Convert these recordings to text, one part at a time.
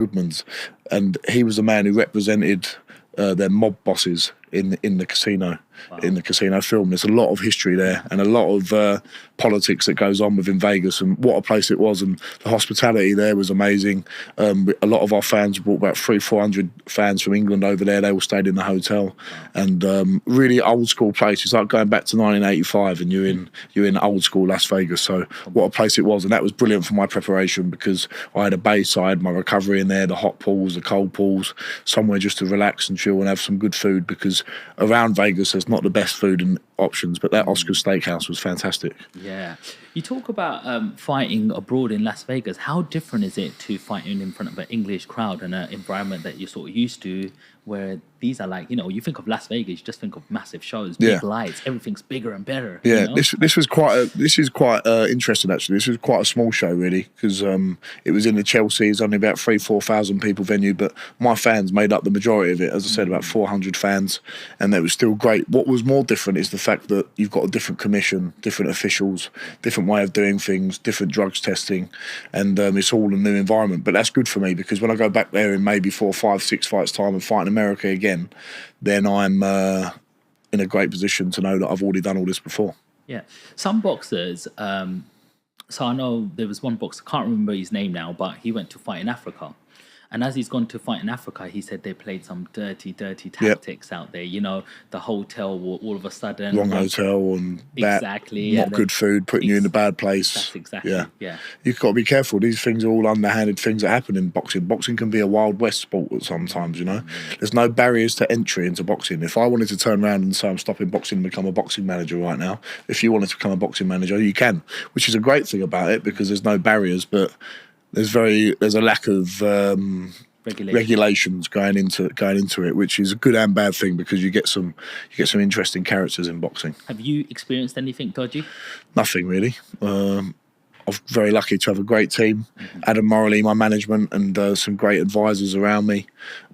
Goodman's, and he was the man who represented their mob bosses in the casino. Wow. In the casino film, there's a lot of history there and a lot of politics that goes on within Vegas, and what a place it was, and the hospitality there was amazing. A lot of our fans brought about 300-400 fans from England over there. They all stayed in the hotel. Wow. And really old school place. It's like going back to 1985 and you're in old school Las Vegas. So what a place it was, and that was brilliant for my preparation, because I had a base, I had my recovery in there, the hot pools, the cold pools, somewhere just to relax and chill and have some good food, because around Vegas there's not the best food and options, but that Oscar Steakhouse was fantastic. Yeah. You talk about fighting abroad in Las Vegas. How different is it to fighting in front of an English crowd and an environment that you're sort of used to, where these are like, you think of Las Vegas, you just think of massive shows, big lights, everything's bigger and better. Yeah, this is quite interesting actually. This was quite a small show really, because it was in the Chelsea. It's only about 3,000-4,000 people venue, but my fans made up the majority of it. As I said, about 400 fans, and that was still great. What was more different is the fact that you've got a different commission, different officials, different way of doing things, different drugs testing, and it's all a new environment. But that's good for me, because when I go back there in maybe 4, 5, 6 fights time and fight in America again, then I'm in a great position to know that I've already done all this before. Yeah. Some boxers, so I know there was one boxer, I can't remember his name now, but he went to fight in Africa. And as he's gone to fight in Africa, he said they played some dirty tactics out there. The hotel will all of a sudden... Wrong hotel and exactly, not good food, putting you in a bad place. That's exactly, yeah. You've got to be careful. These things are all underhanded things that happen in boxing. Boxing can be a Wild West sport sometimes, There's no barriers to entry into boxing. If I wanted to turn around and say I'm stopping boxing and become a boxing manager right now, if you wanted to become a boxing manager, you can, which is a great thing about it, because there's no barriers, but... There's a lack of regulations going into it, which is a good and bad thing, because you get some interesting characters in boxing. Have you experienced anything dodgy? Nothing really. I'm very lucky to have a great team. Adam Morley, my management, and some great advisors around me.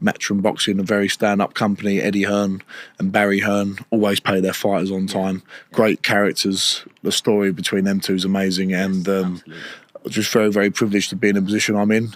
Matchroom Boxing, a very stand-up company. Eddie Hearn and Barry Hearn always pay their fighters on time. Great characters. The story between them two is amazing, and just very, very privileged to be in a position I'm in.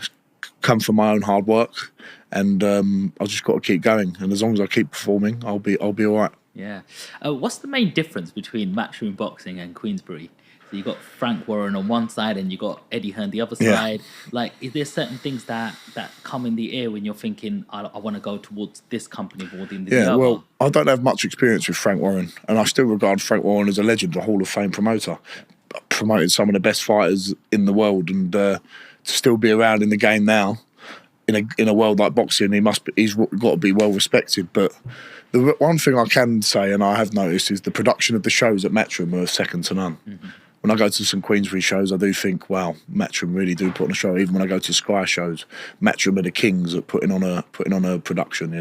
Come from my own hard work, and I've just got to keep going. And as long as I keep performing, I'll be all right. Yeah. What's the main difference between Matchroom Boxing and Queensberry? So you got Frank Warren on one side, and you got Eddie Hearn the other side. Like, is there certain things that come in the air when you're thinking, I want to go towards this company more than the other? Well, I don't have much experience with Frank Warren, and I still regard Frank Warren as a legend, a Hall of Fame promoter. Promoted some of the best fighters in the world, and to still be around in the game now, in a world like boxing, he's got to be well respected. But the one thing I can say, and I have noticed, is the production of the shows at Matchroom are second to none. When I go to some Queensberry shows, I do think, wow, Matchroom really do put on a show. Even when I go to Sky shows, Matchroom are the kings at putting on a production,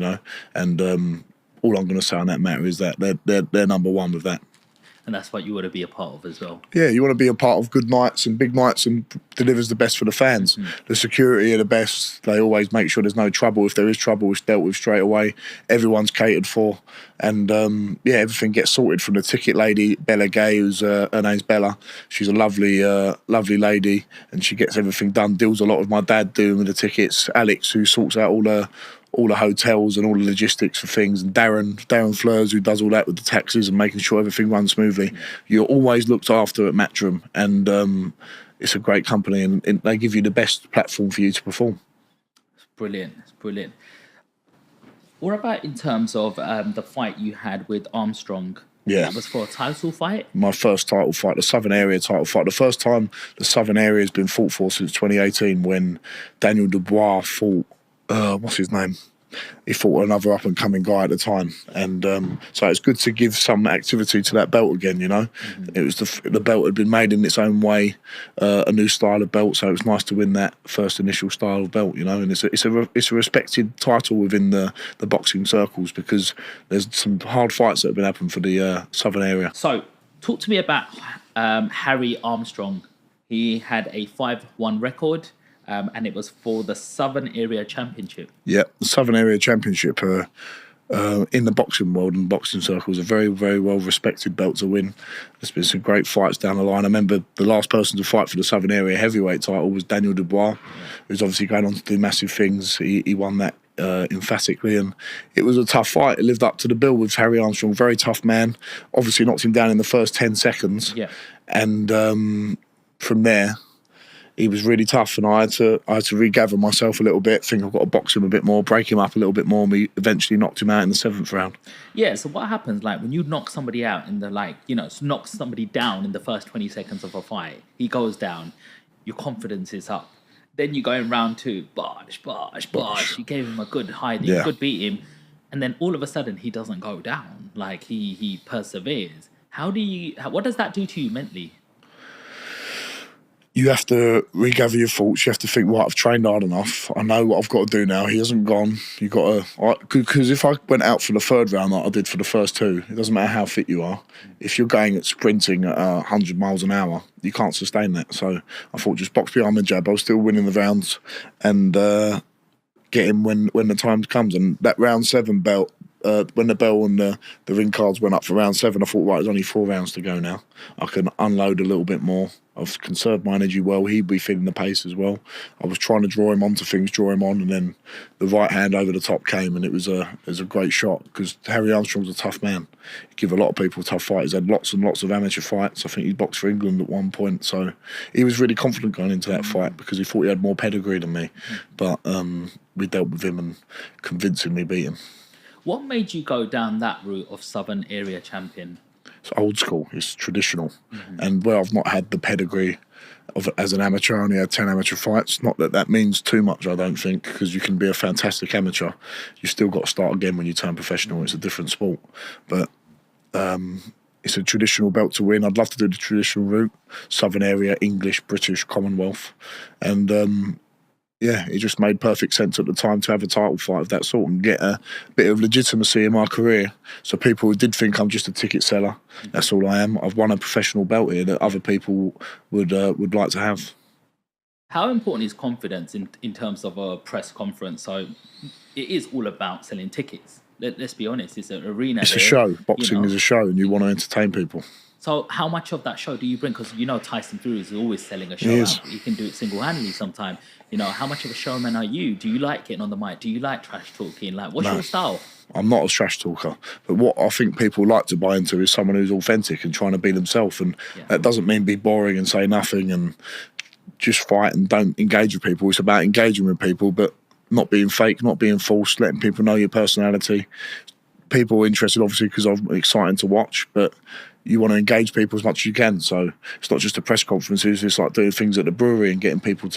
And all I'm going to say on that matter is that they're number one with that. And that's what you want to be a part of as well. Yeah, you want to be a part of good nights and big nights, and delivers the best for the fans. The security are the best. They always make sure there's no trouble. If there is trouble, it's dealt with straight away. Everyone's catered for. And, everything gets sorted, from the ticket lady, Bella Gay, who's her name's Bella. She's a lovely lady, and she gets everything done, deals a lot with my dad doing with the tickets. Alex, who sorts out all the hotels and all the logistics for things, and Darren Fleurs, who does all that with the taxis and making sure everything runs smoothly. You're always looked after at Matchroom, and it's a great company, and they give you the best platform for you to perform. It's brilliant. What about in terms of the fight you had with Armstrong? Yeah. That was for a title fight? My first title fight, the Southern Area title fight. The first time the Southern Area has been fought for since 2018, when Daniel Dubois fought, what's his name? He fought another up-and-coming guy at the time. And so it's good to give some activity to that belt again, It was the belt had been made in its own way, a new style of belt, so it was nice to win that first initial style of belt, And it's a respected title within the boxing circles, because there's some hard fights that have been happening for the Southern Area. So, talk to me about Harry Armstrong. He had a 5-1 record. And it was for the Southern Area Championship. Yeah, the Southern Area Championship. in the boxing world and boxing circles, a very, very well respected belt to win. There's been some great fights down the line. I remember the last person to fight for the Southern Area heavyweight title was Daniel Dubois, who's obviously going on to do massive things. He won that emphatically, and it was a tough fight. It lived up to the bill with Harry Armstrong, very tough man. Obviously knocked him down in the first 10 seconds. Yeah. And from there, he was really tough, and I had to regather myself a little bit, think I've got to box him a bit more, break him up a little bit more, and we eventually knocked him out in the 7th round. Yeah, so what happens, like, when you knock somebody out in the, like, you know, knock somebody down in the first 20 seconds of a fight, he goes down, your confidence is up. Then you go in round 2, bosh. You gave him a good hiding, good beat him, and then all of a sudden he doesn't go down. Like, he perseveres. What does that do to you mentally? You have to regather your thoughts. You have to think, right, I've trained hard enough. I know what I've got to do now. He hasn't gone. You got to, because if I went out for the 3rd round like I did for the first 2, it doesn't matter how fit you are. If you're going at sprinting at 100 miles an hour, you can't sustain that. So I thought, just box behind the jab. I was still winning the rounds, and get him when the time comes. And that round 7 belt, when the bell and the ring cards went up for round 7, I thought, right, there's only 4 rounds to go now. I can unload a little bit more. I've conserved my energy well. He'd be feeling the pace as well. I was trying to draw him onto things, draw him on, and then the right hand over the top came, and it was a great shot, because Harry Armstrong's a tough man. He give a lot of people tough fights. He's had lots and lots of amateur fights. I think he boxed for England at one point, so he was really confident going into that fight because he thought he had more pedigree than me. But we dealt with him and convincingly beat him. What made you go down that route of Southern Area champion? It's old school, it's traditional. And where I've not had the pedigree as an amateur, I only had 10 amateur fights. Not that means too much, I don't think, because you can be a fantastic amateur. You still got to start again when you turn professional. It's a different sport. But it's a traditional belt to win. I'd love to do the traditional route, Southern Area, English, British, Commonwealth. And it just made perfect sense at the time to have a title fight of that sort and get a bit of legitimacy in my career. So people who did think I'm just a ticket seller, that's all I am. I've won a professional belt here that other people would like to have. How important is confidence in terms of a press conference? So it is all about selling tickets. Let's be honest, it's an arena. It's a show. Boxing is a show, and you want to entertain people. So how much of that show do you bring? Because Tyson Fury is always selling a show out. He can do it single-handedly sometimes. How much of a showman are you? Do you like getting on the mic? Do you like trash talking? Like, what's your style? I'm not a trash talker, but what I think people like to buy into is someone who's authentic and trying to be themselves. And that doesn't mean be boring and say nothing and just fight and don't engage with people. It's about engaging with people, but not being fake, not being false, letting people know your personality. People are interested, obviously, because I'm exciting to watch, but you want to engage people as much as you can. So it's not just a press conferences, it's like doing things at the brewery and getting people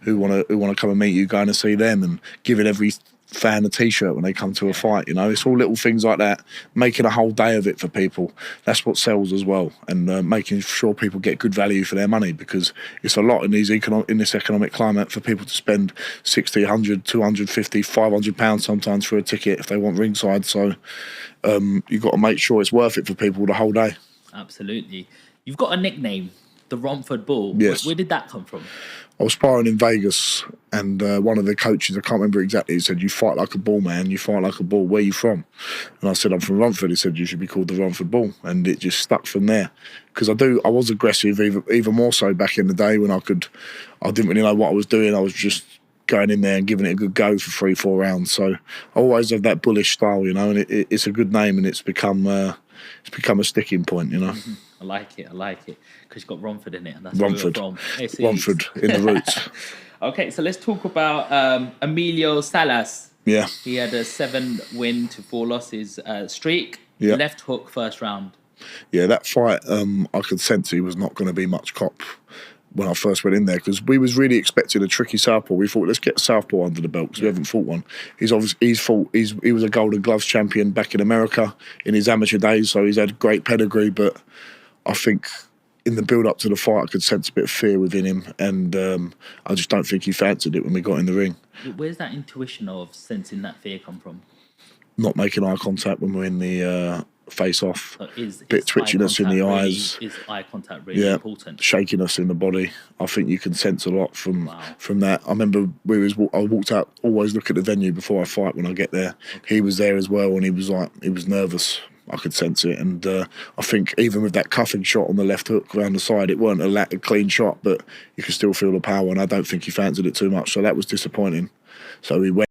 who want to come and meet you, going to see them, and giving every fan a t-shirt when they come to a fight. It's all little things like that, making a whole day of it for people. That's what sells as well, and making sure people get good value for their money, because it's a lot in this economic climate for people to spend 60, 100, 250, 500 pounds sometimes for a ticket if they want ringside. So you've got to make sure it's worth it for people the whole day. Absolutely. You've got a nickname, the Romford Bull. Yes. Where did that come from? I was sparring in Vegas, and one of the coaches, I can't remember exactly, he said, "You fight like a bull, man. You fight like a bull. Where are you from?" And I said, "I'm from Romford." He said, "You should be called the Romford Bull." And it just stuck from there. Because I was aggressive, even more so back in the day when I didn't really know what I was doing. I was just going in there and giving it a good go for 3-4 rounds. So I always have that bullish style, and it's a good name, and it's become a sticking point, Mm-hmm. I like it, because you've got Romford in it, and that's Romford. where we're from. Romford in the roots. Okay, so let's talk about Emilio Salas. Yeah. He had a 7-win to 4 losses streak. Yeah. Left hook first round. Yeah, that fight, I could sense he was not going to be much cop when I first went in there, because we was really expecting a tricky southpaw. We thought, let's get a southpaw under the belt, because we haven't fought one. He was a Golden Gloves champion back in America in his amateur days, so he's had great pedigree. But I think in the build up to the fight, I could sense a bit of fear within him, and I just don't think he fancied it when we got in the ring. Where's that intuition of sensing that fear come from? Not making eye contact when we're in the face off. So Bit twitchiness in the eyes. Is eye contact really important? Shakiness in the body. I think you can sense a lot from Wow. that. I remember I walked out, always look at the venue before I fight when I get there. Okay. He was there as well, and he was nervous. I could sense it, and I think even with that cuffing shot on the left hook around the side, it weren't a clean shot, but you could still feel the power, and I don't think he fancied it too much, so that was disappointing. So he went